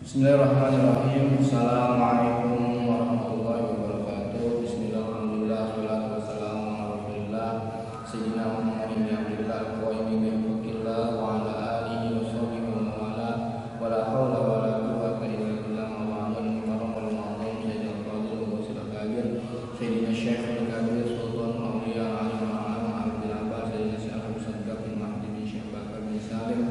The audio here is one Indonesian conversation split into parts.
Bismillahirrahmanirrahim. Assalamualaikum warahmatullahi wabarakatuh. Bismillah, alhamdulillah, salatu wassalamu ala rasulillah Sayyidina Muhammadin abdillah wa imin bihukillah wa ala alihi wa sahbihi wa mawala wa la hawla wa la quwwata illa billah ma'amun karamul ma'zum Sayyidina Qadir wa Sayyidina Kabir Sayyidina Syekhul Kabir Sultan Awliya Alim Ma'am Abdul Abbas Sayyidina Syekh Abu Saddaq bin Mahdi bin Syekh Bakar bin Salim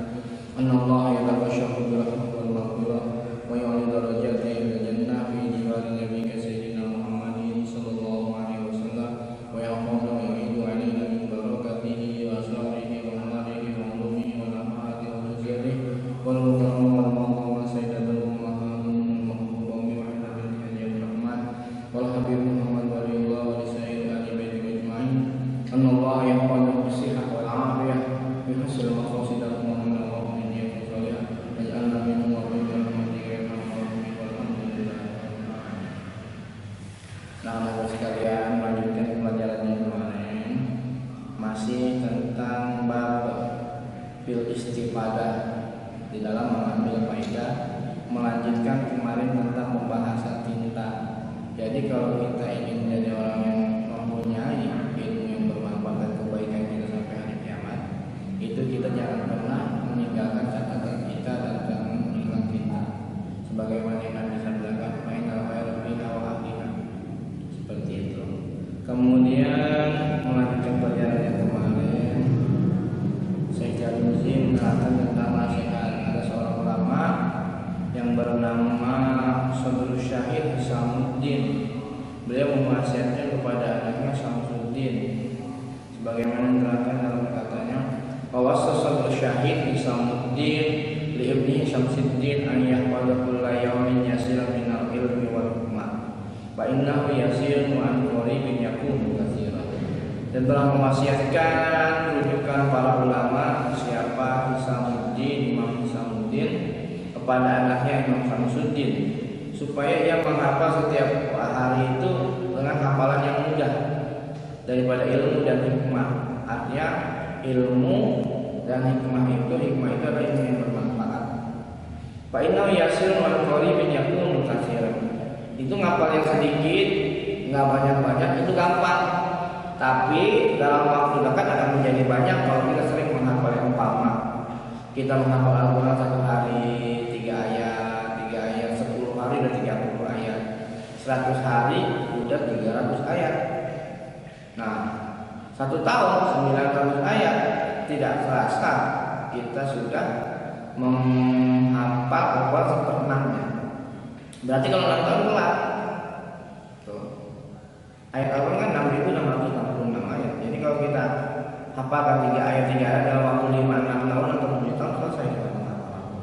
Anna Allah yatabasyahu bi rahmah wal maghfirah wa yu'li darajati ila jannah fi jiwari nabiyyika sayyidina Muhammadin sallallahu alaihi wasallam wa yahfazu wa yu'idu alaina min barakatihi wa asrarihi wa manarihi wa ulumihi wa nafa'atihi wa tazkirihi wal mukarram wal ma'zum sayyidatul ummahatin mahbubun wa ila binti Haji Rahman wal habib Muhammad waliyullah wa lisa'il ali baiti ajma'in anna Allah yahfazu bis-sihhah wal 'afiyah bi husnil maqasid Muhammad wa min niyatin salihah waj'alna minhum wa min Nah, sekalian melanjutkan pelajaran yang kemarin masih tentang bab fil istifadah di dalam mengambil faedah, melanjutkan kemarin tentang pembahasan tinta. Jadi kalau kita ingin menjadi orang yang mempunyai ilmu yang bermanfaat dan kebaikan kita sampai hari kiamat, itu kita jangan pernah meninggalkan catatan kita dan jangan meninggalkan tinta. Sebagaimana yang Nabi sabdakan, "Fainal khairu fi awaqatiha." Seperti itu. Kemudian melanjutkan pelajaran yang kemarin, Syekh Jaluzim menerangkan tentang nasihat. Ada seorang ulama yang bernama Saudara Syahid Samuddin. Beliau menasihatkan kepada anaknya Samsuddin, sebagaimana diterangkan dalam katanya, bahwa Saudara Syahid Samuddin li ibni Samsuddin an yahfadha kulla yawmin yasiran minal ilmi wal hikmah. Fa innahu yasirun wa an qaribin yakunu katsiran. Dan telah mewasiatkan rujukan para ulama siapa Hisamuddin, Imam Hisamuddin kepada anaknya Imam Samsuddin supaya ia menghafal setiap hari itu dengan hafalan yang mudah daripada ilmu dan hikmah. Artinya ilmu dan hikmah itu adalah ilmu yang bermanfaat. Fa innahu yasirun wa an qaribin yakunu katsiran. Itu ngapal yang sedikit, nggak banyak-banyak, itu gampang. Tapi dalam waktu dekat akan menjadi banyak kalau kita sering menghafal yang umpama. Kita menghafal Al-Quran 1 hari 3 ayat, 10 hari udah 30 ayat, 100 hari udah 300 ayat. Nah, 1 tahun 900 ayat, tidak terasa kita sudah menghafal Al-Quran seperenangnya. Berarti kalau 6 tahun kelar tuh. Ayat Al-Quran kan 6.666 ayat. Jadi kalau kita hafalkan 3 ayat dalam waktu 5-6 tahun atau 7 tahun selesai kita menghafal.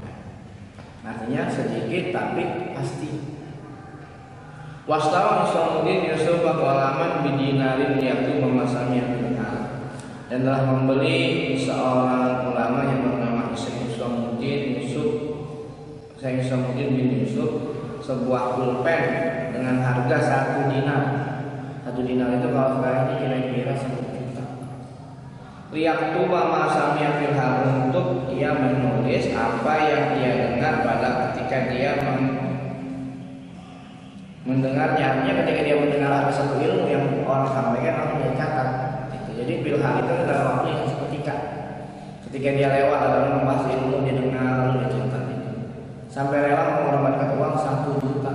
Artinya sedikit tapi pasti. Wastawa Hisamuddin Yusuf walaman bidinarin yaitu memasangnya benar. Dan telah membeli seorang ulama yang bernama Hisamuddin bin Yusuf sebuah pulpen dengan harga 1 dinar. 1 dinar itu kalau sekarang ini kira-kira 1 juta. Lihat tuba masamnya filhal, untuk ia menulis apa yang dia dengar pada ketika dia mendengarnya. Artinya ketika dia mendengar ada satu ilmu yang orang sampaikan, orang dia catat. Jadi filhal itu adalah waktu yang seketika. Ketika dia lewat dalam membahas ilmu, dia dengar lalu dia catat. Sampai rela mengorbankan uang 1 juta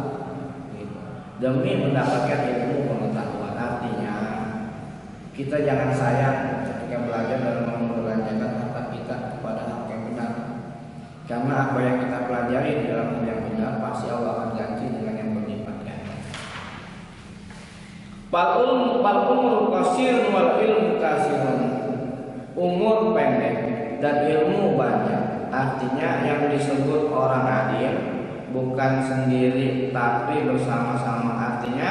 gitu, demi mendapatkan ilmu pengetahuan. Artinya kita jangan sayang ketika belajar dan membelanjakan harta kita kepada hal yang benar, karena apa yang kita pelajari di dalam hal yang benar pasti Allah akan ganti dengan yang berlipat ganda. Fal umur qasir wal ilmu kasirun. Umur pendek dan ilmu banyak. Artinya yang disebut orang adil bukan sendiri tapi bersama-sama. Artinya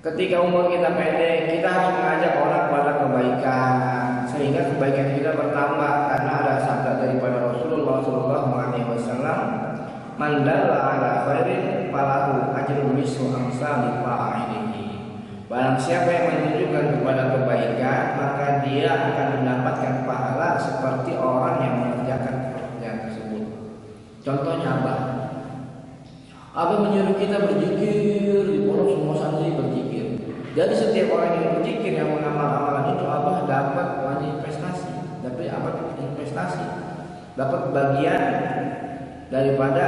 ketika umur kita pendek, kita harus mengajak orang pada kebaikan sehingga kebaikan kita bertambah, karena ada sabda daripada Rasulullah SAW, "Man dalla ala khairin falahu ajrun mislu amsali fa'ilihi." Barang siapa yang menunjukkan kepada kebaikan, maka dia akan mendapatkan pahala seperti orang yang mengerjakan pekerjaan tersebut. Contohnya apa? Abah menyuruh kita berzikir, di pondok semua santri berzikir. Jadi setiap orang yang berzikir, yang mengamal amalan itu, Abah dapat investasi, dapat bagian daripada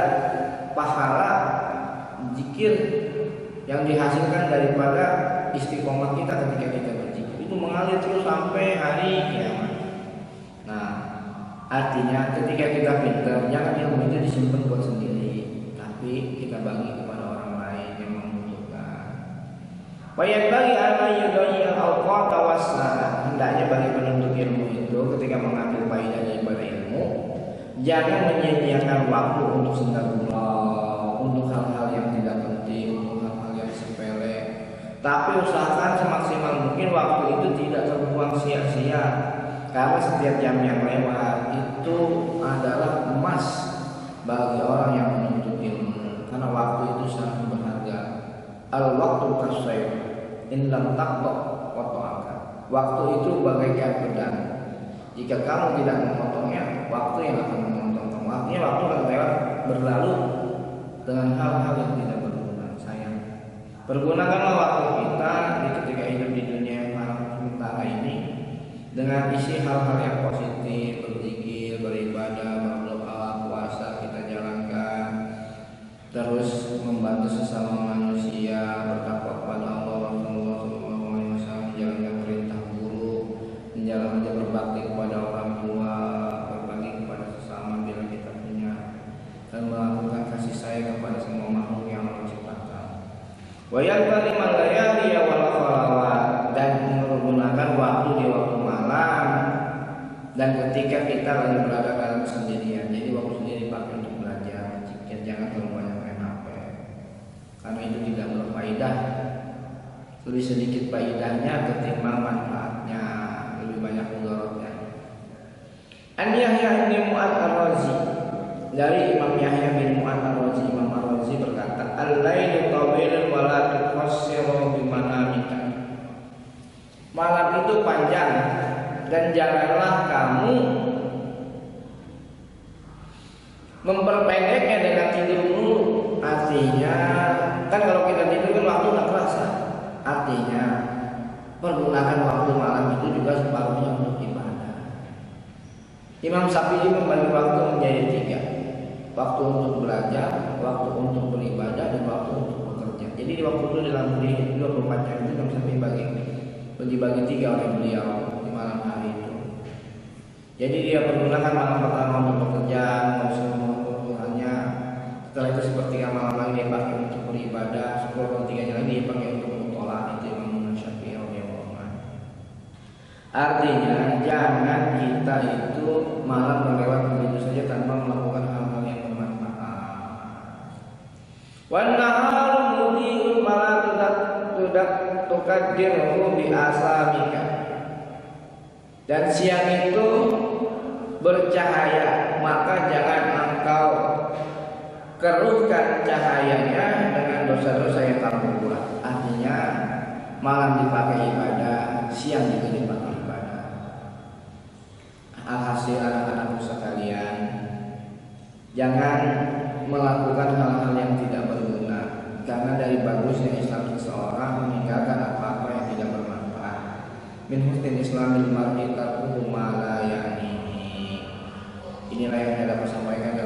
pahala zikir yang dihasilkan daripada istiqomah kita ketika kita berzikir. Itu mengalir terus sampai hari kiamat. Nah, artinya ketika kita pintar, jangan ilmu itu disimpan buat sendiri, tapi kita bagi kepada orang lain yang membutuhkan. Bayat bagi anak yudhiyal awqata wassalah. Hendaknya bagi penuntut ilmu itu ketika mengambil faedah daripada ilmu, jangan menyia-nyiakan waktu untuk senda gurau, untuk hal-hal yang tidak penting, untuk hal-hal yang sepele. Tapi usahakan semaksimal mungkin waktu itu tidak terbuang sia-sia. Karena setiap jam yang lewat itu adalah emas bagi orang yang menuntut ilmu. Karena waktu itu sangat berharga. Al-waktu kasayf in lam taqta qata'aka. Waktu itu bagaikan pedang. Jika kamu tidak memotongnya, waktu yang akan memotong kamu. Artinya waktu akan lewat berlalu dengan hal-hal yang tidak berguna. Sayang. Pergunakanlah waktu kita ketika hidup di dunia yang sementara ini dengan isi hal-hal yang positif, berzikir, beribadah, berdoa, puasa kita jalankan, terus membantu sesama manusia, bertakwa kepada Allah, Rasulullah SAW, menjalankan perintah guru, menjalankan berbakti kepada orang tua, berbakti kepada sesama bila kita punya, dan melakukan kasih sayang kepada semua makhluk yang Allah ciptakan. Wa yaqtalimal layali wal khalawat, dan menggunakan waktu di waktu malam dan ketika kita lagi berada dalam kesendirian. Jadi waktu sendiri pakai untuk belajar, jangan terlalu banyak main HP karena itu tidak berfaedah. Lebih sedikit faedahnya ketimbang manfaatnya, lebih banyak mudaratnya. An Yahya bin Mu'adz ar-Razi, dari Imam Yahya bin Mu'adz ar-Razi, Imam ar-Razi berkata, al-lailu tawilun wa la tuqassiru bi manamika. Malam itu panjang dan janganlah kamu memperpendeknya dengan tidurmu. Artinya kan kalau kita tidur kan waktu nggak terasa. Artinya pergunakan waktu malam itu juga separuhnya untuk ibadah. Imam Syafi'i membagi waktu menjadi 3. Waktu untuk belajar, waktu untuk beribadah, dan waktu untuk bekerja. Jadi di waktu itu dalam 24 jam itu Imam Syafi'i dibagi 3 oleh beliau di malam hari itu. Jadi dia pergunakan malam pertama untuk bekerja, mengusulkannya. Setelah itu sepertiga malam lagi dia pakai untuk beribadah, 10/3 lagi dia pakai untuk mutolah. Itu Imam Syafi'i radhiyallahu anhu. Artinya jangan kita itu malam melewat begitu saja tanpa melakukan hal-hal yang bermanfaat. Wan naharu mudhi'un fala tukaddiruhu bi asamika. Dan siang itu bercahaya, maka jangan engkau keruhkan cahayanya dengan dosa-dosa yang kamu buat. Artinya malam dipakai ibadah, siang juga dipakai ibadah. Alhasil anak-anakku sekalian, jangan melakukan hal-hal yang tidak berguna. Karena dari bagusnya Islam seseorang meninggalkan apa-apa yang tidak bermanfaat. Min husnil Islamil mar'i tarkuhu ma la ya'nihi. Inilah yang saya dapat sampaikan